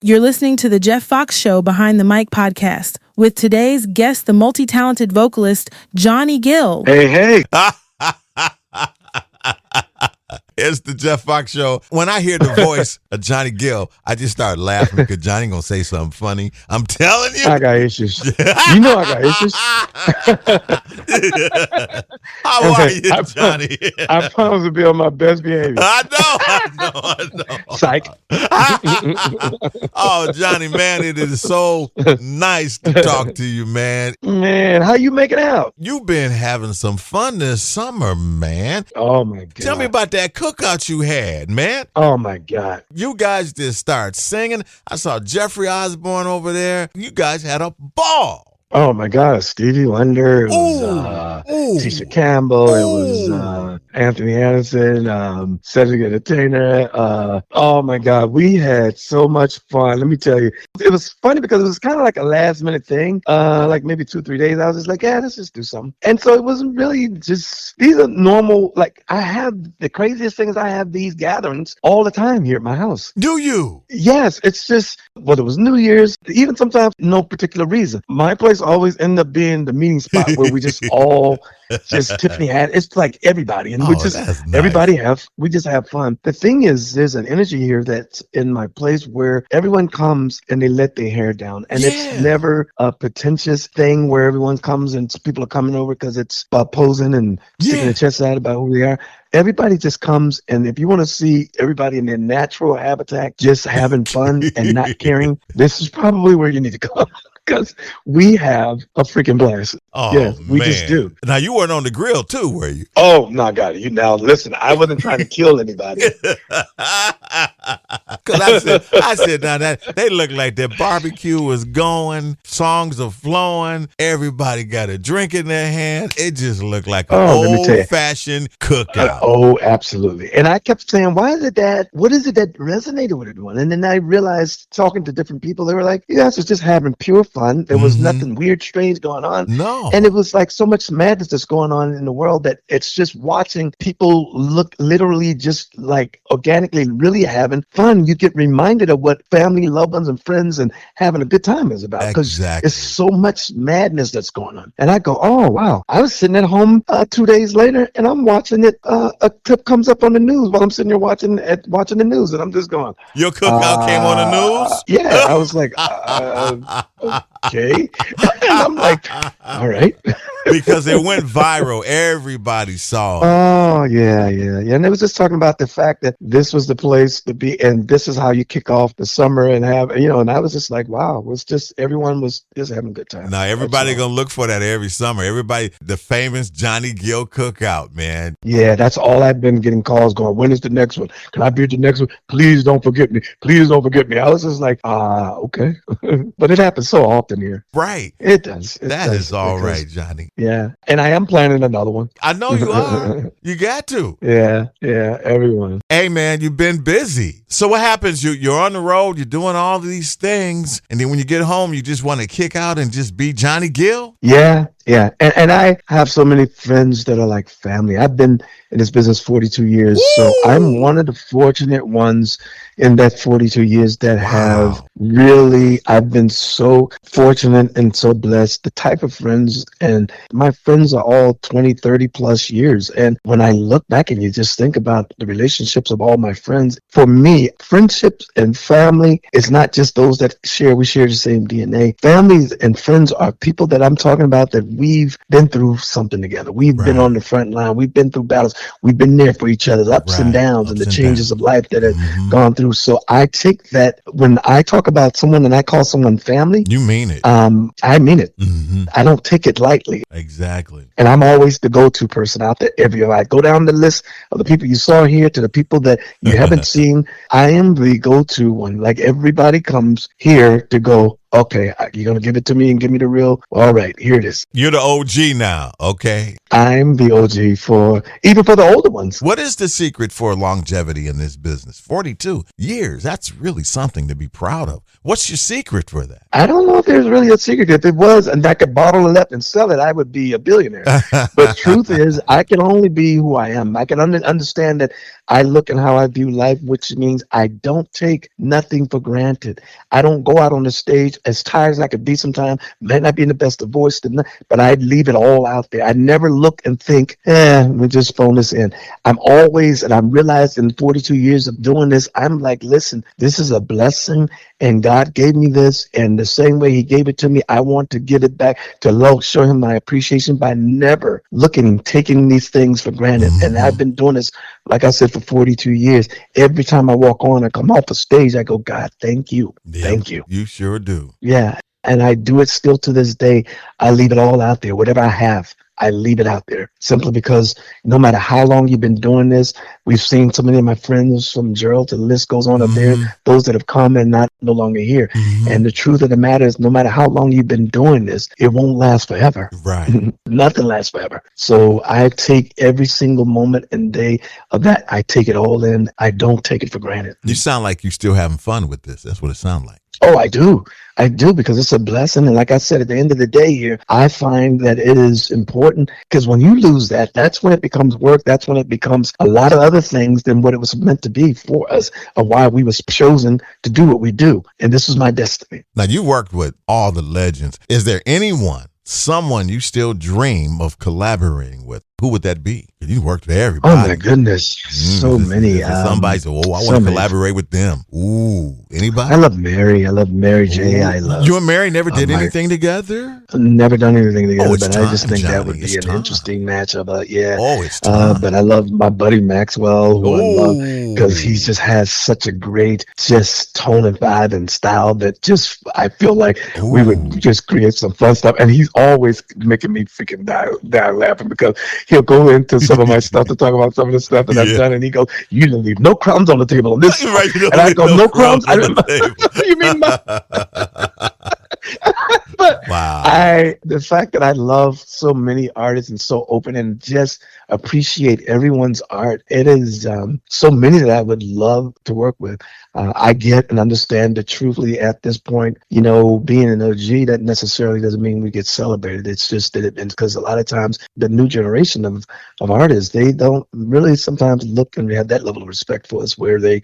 You're listening to the Jeff Foxx Show Behind the Mic podcast with today's guest, the multi-talented vocalist, Johnny Gill. Hey. It's the Jeff Foxx Show. When I hear the voice of Johnny Gill, I just start laughing because Johnny gonna say something funny. I'm telling you. I got issues. You know I got issues. How are you, Johnny? I promise to be on my best behavior. I know. Psych. Oh, Johnny, man, it is so nice to talk to you, man. Man, how you making out? You've been having some fun this summer, man. Oh, my God. Tell me about that cookout you had, man. Oh, my God. You guys just start singing. I saw Jeffrey Osborne over there. You guys had a ball. Oh, my God. Stevie Wonder. It was Tisha Campbell. It was Anthony Anderson, Cedric Entertainer. Oh, my God. We had so much fun. Let me tell you. It was funny because it was kind of like a last minute thing. Like maybe 2-3 days. I was just like, yeah, let's just do something. And so it wasn't really just, these are normal, like I have, the craziest thing is I have these gatherings all the time here at my house. Do you? Yes. It's just, whether it was New Year's, even sometimes no particular reason. My place always end up being the meeting spot where we just all just Tiffany had. It's like everybody, and we just everybody we just have fun. The thing is, there's an energy here that's in my place where everyone comes and they let their hair down, and it's never a pretentious thing where everyone comes and people are coming over because it's about posing and sticking their chest out about who they are. Everybody just comes, and if you want to see everybody in their natural habitat, just having fun and not caring, this is probably where you need to come. Because we have a freaking blast. Oh, yes, we man. just do. Now, you weren't on the grill, too, were you? Oh, no, God. You now, listen, I wasn't trying to kill anybody. Because I said, now that they look like their barbecue was going, songs are flowing, everybody got a drink in their hand. It just looked like an old-fashioned cookout. Oh, absolutely. And I kept saying, what is it that resonated with everyone? And then I realized, talking to different people, they were like, yes, it's just having pure fun. There was nothing weird, strange going on. No. And it was like so much madness that's going on in the world that it's just watching people look literally just like organically really having fun. You get reminded of what family, loved ones, and friends and having a good time is about. Because it's so much madness that's going on. And I go, oh, wow. I was sitting at home 2 days later and I'm watching it. A clip comes up on the news while I'm sitting here watching the news. And I'm just going. Your cookout came on the news? Yeah. I was like, okay. And I'm like, all right. Because it went viral. Everybody saw it. Oh, yeah. And it was just talking about the fact that this was the place to be, and this is how you kick off the summer and have, and I was just like, wow, everyone was just having a good time. Now, everybody going to look for that every summer. Everybody, the famous Johnny Gill cookout, man. Yeah, that's all I've been getting calls going, when is the next one? Can I be at the next one? Please don't forget me. Please don't forget me. I was just like, okay. But it happens so often here. Right. It does. That is all right, Johnny. Yeah. And I am planning another one. I know you are. You got to. Yeah, everyone. Hey, man, you've been busy. So what happens? You're on the road, you're doing all these things, and then when you get home, you just want to kick out and just be Johnny Gill? Yeah. And I have so many friends that are like family. I've been in this business 42 years, so I'm one of the fortunate ones in that 42 years that have really, I've been so fortunate and so blessed. The type of friends, and my friends are all 20, 30 plus years. And when I look back and you just think about the relationships of all my friends, for me, friendships and family is not just those that we share the same DNA. Families and friends are people that I'm talking about that we've been through something together. We've been on the front line. We've been through battles. We've been there for each other's ups and downs and the changes of life that have gone through. So I take that when I talk about someone and I call someone family. You mean it. I mean it. I don't take it lightly. Exactly. And I'm always the go-to person out there. If I go down the list of the people you saw here to the people that you haven't seen, I am the go-to one. Like everybody comes here to go, Okay, you're going to give it to me and give me the real? All right, here it is. You're the OG now, okay? I'm the OG even for the older ones. What is the secret for longevity in this business? 42 years. That's really something to be proud of. What's your secret for that? I don't know if there's really a secret. If it was, and I could bottle it up and sell it, I would be a billionaire. But truth is, I can only be who I am. I can understand that I look at how I view life, which means I don't take nothing for granted. I don't go out on the stage as tired as I could be sometimes, might not be in the best of voice, but I leave it all out there. I never look and think, we just phone this in. I'm always, and I'm realized in 42 years of doing this, I'm like, listen, this is a blessing, and God gave me this, and the same way he gave it to me, I want to give it back to show him my appreciation by never taking these things for granted. Mm-hmm. And I've been doing this, like I said, for 42 years. Every time I walk on, I come off a stage, I go, God, thank you. Yep, thank you. You sure do. Yeah. And I do it still to this day. I leave it all out there. Whatever I have, I leave it out there simply because no matter how long you've been doing this, we've seen so many of my friends from Gerald to the list goes on up there, those that have come and no longer here. Mm-hmm. And the truth of the matter is, no matter how long you've been doing this, it won't last forever. Right. Nothing lasts forever. So I take every single moment and day of that. I take it all in. I don't take it for granted. You sound like you're still having fun with this. That's what it sounds like. Oh, I do. I do, because it's a blessing. And like I said, at the end of the day here, I find that it is important, because when you lose that, that's when it becomes work. That's when it becomes a lot of other things than what it was meant to be for us, or why we was chosen to do what we do. And this was my destiny. Now, you worked with all the legends. Is there someone you still dream of collaborating with? Who would that be? You worked with everybody. Oh my goodness, so many. Somebody said, "Oh, I want to collaborate with them." Ooh, anybody? I love Mary. I love Mary J. I love. You and Mary never did anything together? Never done anything together, it's but time, I just think Johnny, that would be an interesting matchup. Yeah. Oh, it's time. But I love my buddy Maxwell, who I love because he just has such a great just tone and vibe and style that just I feel like we would just create some fun stuff. And he's always making me freaking die laughing, because he'll go into some of my stuff to talk about some of the stuff that I've done, and he goes, "You didn't leave no crumbs on the table on this." Right, and I go, "No crumbs on the table." You mean my? But wow. The fact that I love so many artists and so open and just appreciate everyone's art, it is so many that I would love to work with. I get and understand that truthfully at this point, being an OG, that necessarily doesn't mean we get celebrated. It's just that because a lot of times the new generation of artists, they don't really sometimes look and have that level of respect for us, where they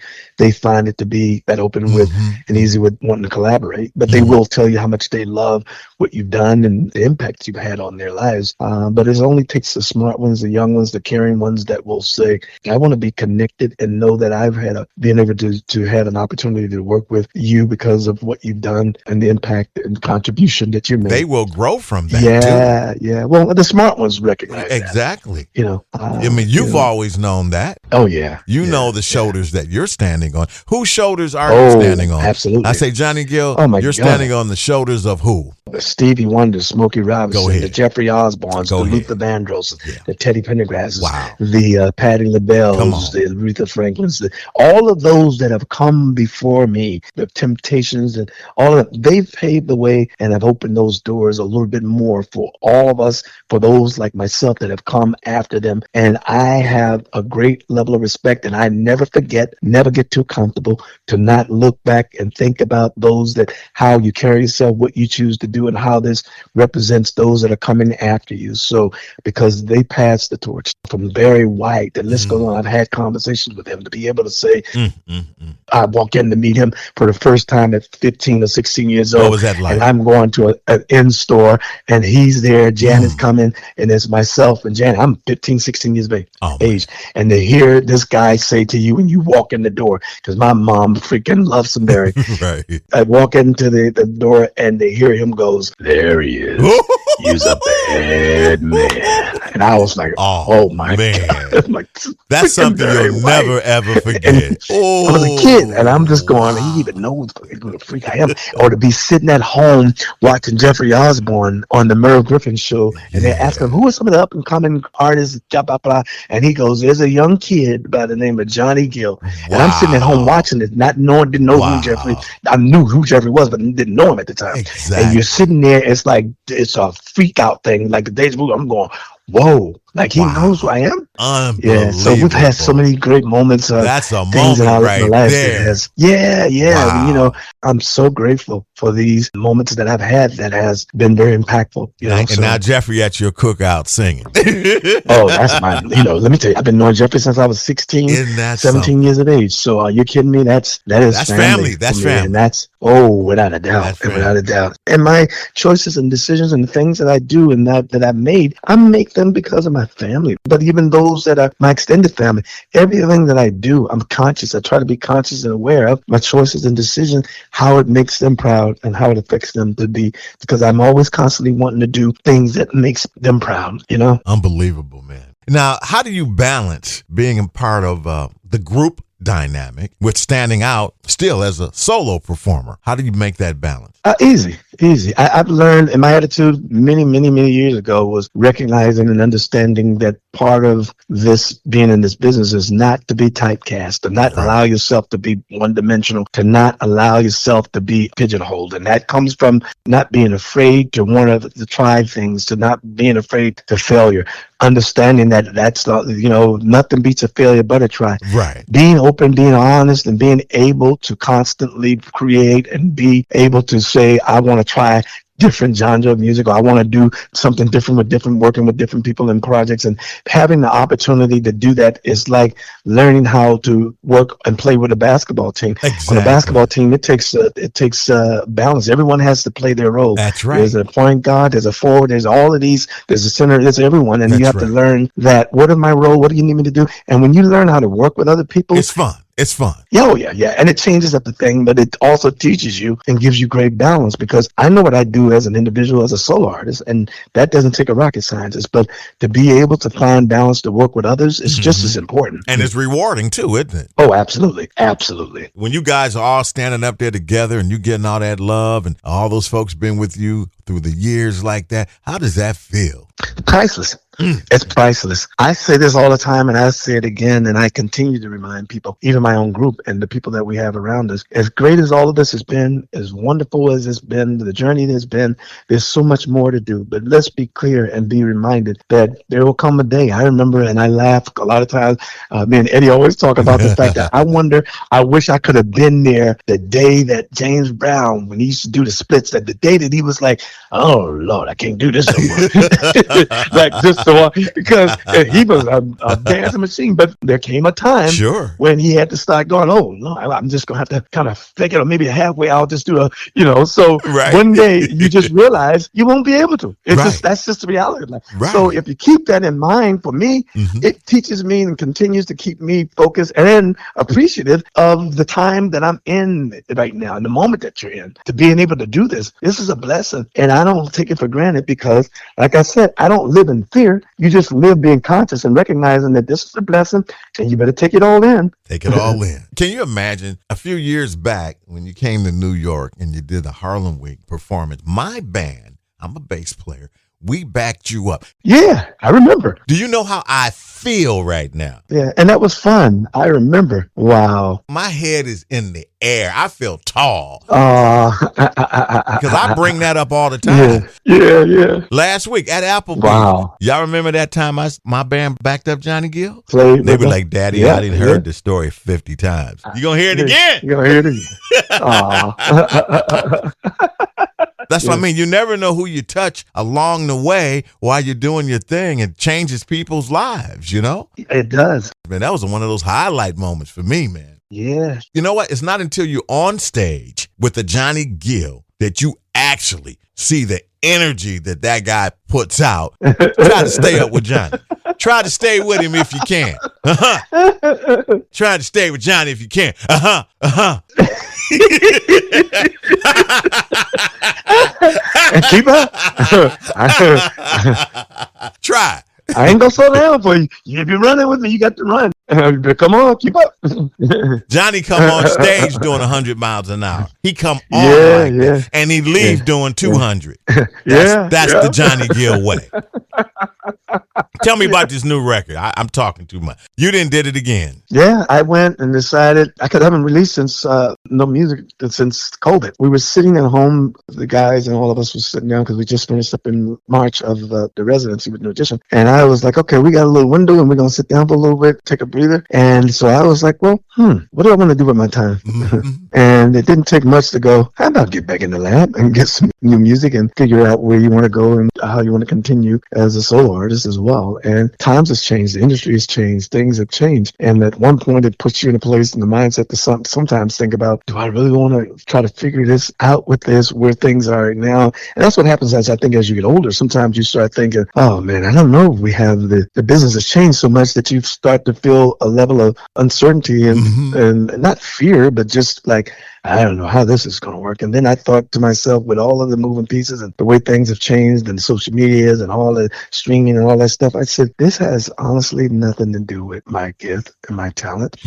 find it to be that open with and easy with wanting to collaborate. But they will tell you how much they love what you've done and the impact you've had on their lives. But it only takes the smart ones, the young ones, the caring ones that will say, I want to be connected and know that I've had been able to have an opportunity to work with you because of what you've done and the impact and contribution that you made. They will grow from that. Yeah. Well, the smart ones recognize exactly. That. I mean, you've always known that. Oh yeah. You know the shoulders that you're standing on. Whose shoulders are you standing on? Absolutely. I say, Johnny Gill, you're standing on the shoulders of who? Stevie Wonder, Smokey Robinson, the Jeffrey Osbornes, the Luther Vandross, the Teddy Pendergrasses, the Patti LaBelle's, the Aretha Franklin's, all of those that have come before me, the Temptations and all of them, they've paved the way and have opened those doors a little bit more for all of us, for those like myself that have come after them. And I have a great level of respect, and I never forget, never get too comfortable to not look back and think about those how you carry yourself, what you choose to do, and how this represents those that are coming after you. So because they passed the torch from Barry White, the list goes on. I've had conversations with him to be able to say, I walk in to meet him for the first time at 15 or 16 years old. What was that like? And I'm going to an in-store and he's there. Janet's coming, and it's myself and Janet. I'm 15, 16 years of age. And to hear this guy say to you when you walk in the door, because my mom freaking loves some Barry. Right. I walk into the door and they hear him go, goes, "There he is. He's a bad man." And I was like, "Oh my man. God." Like, that's something you'll never ever forget. I was a kid, and I'm just going, "He even knows what a freak I am." Or to be sitting at home watching Jeffrey Osborne on the Merv Griffin show, and they're asking him, "Who are some of the up and coming artists?" Blah, blah, blah. And he goes, "There's a young kid by the name of Johnny Gill." And I'm sitting at home watching it, not knowing, didn't know who Jeffrey. I knew who Jeffrey was, but didn't know him at the time. Exactly. And you're sitting there, it's like it's a freak out thing. Like the days I'm going, whoa, like he knows who I am. Unbelievable. Yeah, so we've had so many great moments of that's a things in our moment right life there. Wow. You know, I'm so grateful for these moments that I've had that has been very impactful. You know, and now Jeffrey at your cookout singing. Oh, that's my, let me tell you, I've been knowing Jeffrey since I was 16, 17 years of age. So are you kidding me? That's family. That's family. And that's, without a doubt, without a doubt. And my choices and decisions and the things that I do and that I've made, I make them because of my family. But even those that are my extended family, everything that I do, I'm conscious. I try to be conscious and aware of my choices and decisions, how it makes them proud and how it affects them to be, because I'm always constantly wanting to do things that makes them proud, you know? Unbelievable, man. Now, how do you balance being a part of the group dynamic with standing out still as a solo performer? How do you make that balance? Easy. I've learned, and my attitude many years ago was recognizing and understanding that part of this being in this business is not to be typecast, to not allow yourself to be one-dimensional, to not allow yourself to be pigeonholed. And that comes from not being afraid to want to try things, to not being afraid to failure. Understanding that that's not, nothing beats a failure but a try. Right. Being open, being honest, and being able to constantly create and be able to say, I want to try different genre of music, or I want to do something different working with different people in projects, and having the opportunity to do that is like learning how to work and play with a basketball team. Exactly. On a basketball team, it takes balance. Everyone has to play their role. That's right. There's a point guard, there's a forward, there's all of these, there's a center, there's everyone, and you have to learn that. What is my role? What do you need me to do? And when you learn how to work with other people, it's fun. It's fun. Yeah. And it changes up the thing, but it also teaches you and gives you great balance, because I know what I do as an individual, as a solo artist, and that doesn't take a rocket scientist, but to be able to find balance to work with others is just as important. And it's rewarding too, isn't it? Oh, absolutely. Absolutely. When you guys are all standing up there together and you getting all that love and all those folks been with you through the years like that, how does that feel? Priceless. It's priceless. I say this all the time, and I say it again, and I continue to remind people, even my own group and the people that we have around us, as great as all of this has been, as wonderful as it's been, the journey has been, there's so much more to do. But let's be clear and be reminded that there will come a day. I remember, and I laugh a lot of times, me and Eddie always talk about the fact that I wish I could have been there the day that James Brown, when he used to do the splits, that the day that he was like, oh Lord, I can't do this no more. Like, just so, because he was a dancing machine, but there came a time when he had to start going, oh no, I'm just gonna have to kind of fake it, or maybe halfway I'll just do one day you just realize you won't be able to. It's that's just the reality of life. So if you keep that in mind, for me, it teaches me and continues to keep me focused and appreciative of the time that I'm in right now, and the moment that you're in, to being able to do this. This is a blessing, and I don't take it for granted, because like I said, I don't live in fear. You just live being conscious and recognizing that this is a blessing, and you better take it all in. Take it all in. Can you imagine a few years back when you came to New York and you did the Harlem Week performance? My band, I'm a bass player, we backed you up. Yeah, I remember. Do you know how I feel right now? Yeah, and that was fun. I remember. Wow. My head is in the air. I feel tall. Because I bring that up all the time. Yeah. Last week at Applebee's. Wow. Y'all remember that time my band backed up Johnny Gill? They were like, Daddy, I didn't heard the story 50 times. You gonna hear it again? You gonna hear it again. That's what I mean. You never know who you touch along the way while you're doing your thing. It changes people's lives, you know? It does. Man, that was one of those highlight moments for me, man. Yeah. You know what? It's not until you're on stage with the Johnny Gill that you actually see the energy that guy puts out. Try to stay up with Johnny. Try to stay with him if you can. Try to stay with Johnny if you can. Keep up. Try. I ain't gonna slow down for you. If you're running with me, you got to run. Come on, keep up. Johnny come on stage doing 100 miles an hour. He come on that, and he leave doing 200. That's the Johnny Gill way. Tell me about this new record. I'm talking too much. You did it again. Yeah, I went and decided I haven't released since no music since COVID. We were sitting at home, the guys and all of us were sitting down because we just finished up in March of the residency with New Edition. And I was like, okay, we got a little window and we're gonna sit down for a little bit, take a breather. And so I was like, well, what do I want to do with my time? And it didn't take much to go, how about get back in the lab and get some new music and figure out where you want to go and how you want to continue as a solo artist as well. And times has changed, the industry has changed, things have changed. And at one point it puts you in a place in the mindset to sometimes think about, do I really want to try to figure this out with this, where things are right now? And that's what happens as you get older. Sometimes you start thinking, oh man, I don't know if we have the business has changed so much that you start to feel a level of uncertainty and not fear, but just like, I don't know how this is going to work. And then I thought to myself, with all of the moving pieces and the way things have changed and social medias and all the streaming and all that stuff, I said, this has honestly nothing to do with my gift and my talent.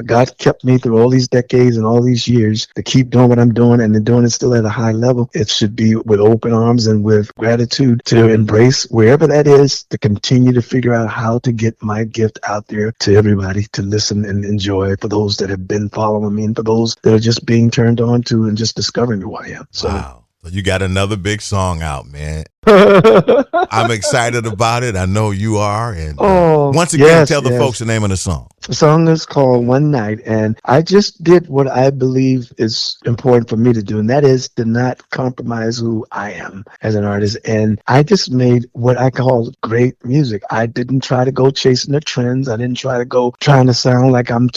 God kept me through all these decades and all these years to keep doing what I'm doing and doing it still at a high level. It should be with open arms and with gratitude to embrace wherever that is, to continue to figure out how to get my gift out there to everybody to listen and enjoy, for those that have been following me and for those that are just being turned on to and just discovering who I am. So, wow. So you got another big song out, man. I'm excited about it. I know you are. And once again, tell the folks the name of the song. The song is called One Night, and I just did what I believe is important for me to do, and that is to not compromise who I am as an artist. And I just made what I call great music. I didn't try to go chasing the trends. I didn't try to go trying to sound like I'm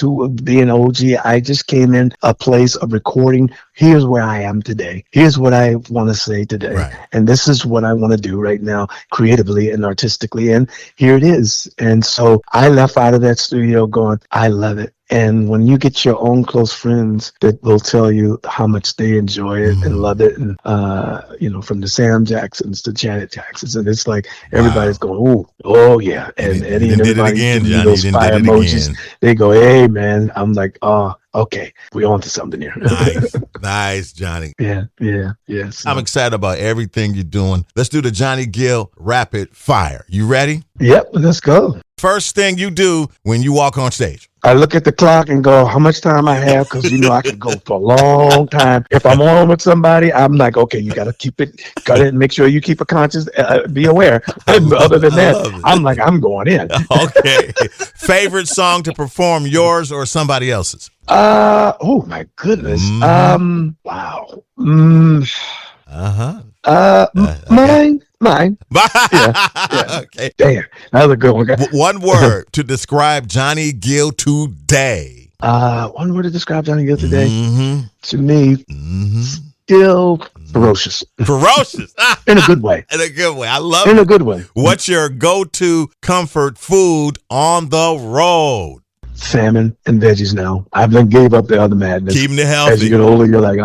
being OG. I just came in a place of recording. Here's where I am today. Here's what I want to say today. Right. And this is what I want to do right now, creatively and artistically. And here it is. And so I left out of that studio going, I love it. And when you get your own close friends that will tell you how much they enjoy it and love it, and from the Sam Jacksons to Janet Jacksons, and it's like everybody's going, oh yeah, and Eddie and everybody again, Johnny, those fire emojis. They go, hey man, I'm like, oh, okay, we on to something here. Nice, Johnny. Yeah. So. I'm excited about everything you're doing. Let's do the Johnny Gill rapid fire. You ready? Yep, let's go. First thing you do when you walk on stage. I look at the clock and go, how much time I have? Because, I could go for a long time. If I'm on with somebody, I'm like, okay, you got to make sure you keep a conscious, be aware. Other than that, I'm like, I'm going in. Okay. Favorite song to perform, yours or somebody else's? Oh, my goodness. Wow. Mine. Yeah. Okay. Damn, that was a good one. One word to describe Johnny Gill today. One word to describe Johnny Gill today. To me, still ferocious. Ferocious. In a good way. In a good way. I love it. In a good way. What's your go-to comfort food on the road? Salmon and veggies now. I've gave up the other madness. Keeping it healthy. As you get older, you're like,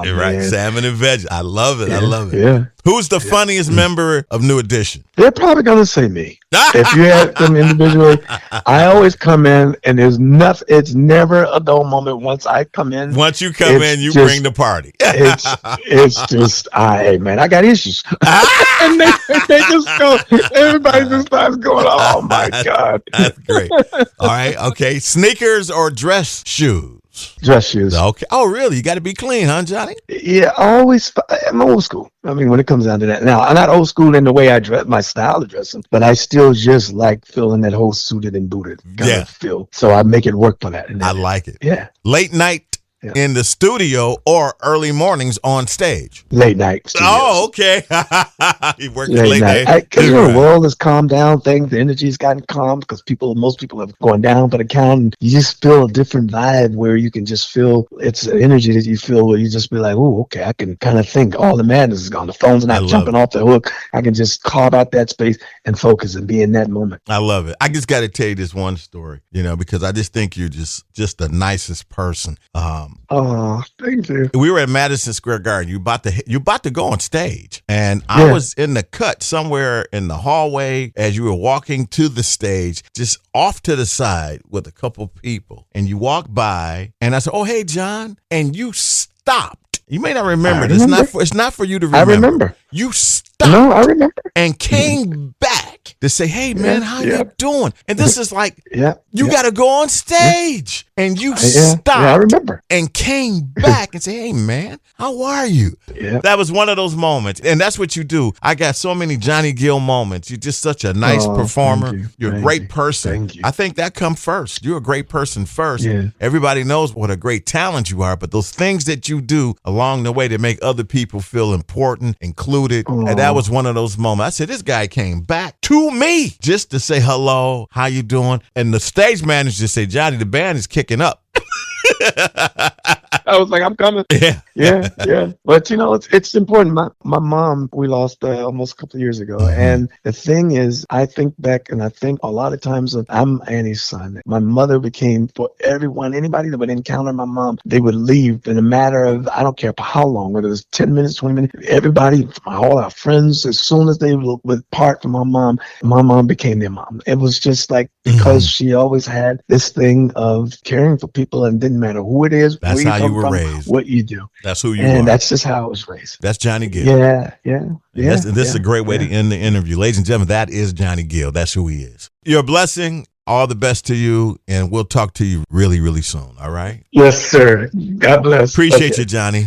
you're right. Salmon and veggies. I love it. Yeah, I love it. Yeah. Who's the funniest member of New Edition? They're probably going to say me. If you have them individually, I always come in and there's nothing. It's never a dull moment once I come in. Once you come in, you bring the party. It's just, hey man, I got issues. And they just go, everybody just starts going, oh my God. That's great. All right. Okay. Sneakers or dress shoes? Dress shoes. Okay. Oh, really? You got to be clean, huh, Johnny? Yeah, I'm old school. I mean, when it comes down to that. Now, I'm not old school in the way I dress, my style of dressing, but I still just like feeling that whole suited and booted kind of feel. So I make it work for that. I like it. Yeah. Late night in the studio or early mornings on stage? Late night studios. Oh, okay. You work late night. Because the world has calmed down. The energy's gotten calm because most people have gone down, but you just feel a different vibe where you can just feel, it's an energy that you feel where you just be like, oh, okay, I can kind of think all the madness is gone. The phone's not jumping off the hook. I can just carve out that space and focus and be in that moment. I love it. I just got to tell you this one story, because I just think you're just the nicest person. Oh, thank you. We were at Madison Square Garden. You about to go on stage, and I was in the cut somewhere in the hallway as you were walking to the stage, just off to the side with a couple people, and you walked by, and I said, "Oh, hey, John," and you stopped. You may not remember. It's not for you to remember. I remember. You stopped. No, I remember. And came back to say, "Hey, man, how you doing?" And this is like, you got to go on stage. And you stopped I remember. And came back and say, "Hey, man, how are you?" Yeah. That was one of those moments. And that's what you do. I got so many Johnny Gill moments. You're just such a nice performer. You're a great person. Thank you. I think that comes first. You're a great person first. Yeah. Everybody knows what a great talent you are, but those things that you do along the way to make other people feel important, included, and that was one of those moments. I said, this guy came back to me just to say hello, how you doing? And the stage manager said, "Johnny, the band is kicking up." I was like, I'm coming. Yeah. But it's important. My mom, we lost almost a couple of years ago. And the thing is, I think back and I think a lot of times I'm Annie's son. My mother became, for anybody that would encounter my mom, they would leave in a matter of, I don't care for how long, whether it was 10 minutes, 20 minutes, everybody, all our friends, as soon as they would part from my mom became their mom. It was just like, because she always had this thing of caring for people, and didn't matter who it is, that's where how you were raised, what you do. That's who you are. And that's just how I was raised. That's Johnny Gill. Yeah. This is a great way to end the interview. Ladies and gentlemen, that is Johnny Gill. That's who he is. You're a blessing. All the best to you, and we'll talk to you really, really soon. All right? Yes, sir. God bless. Appreciate you, Johnny.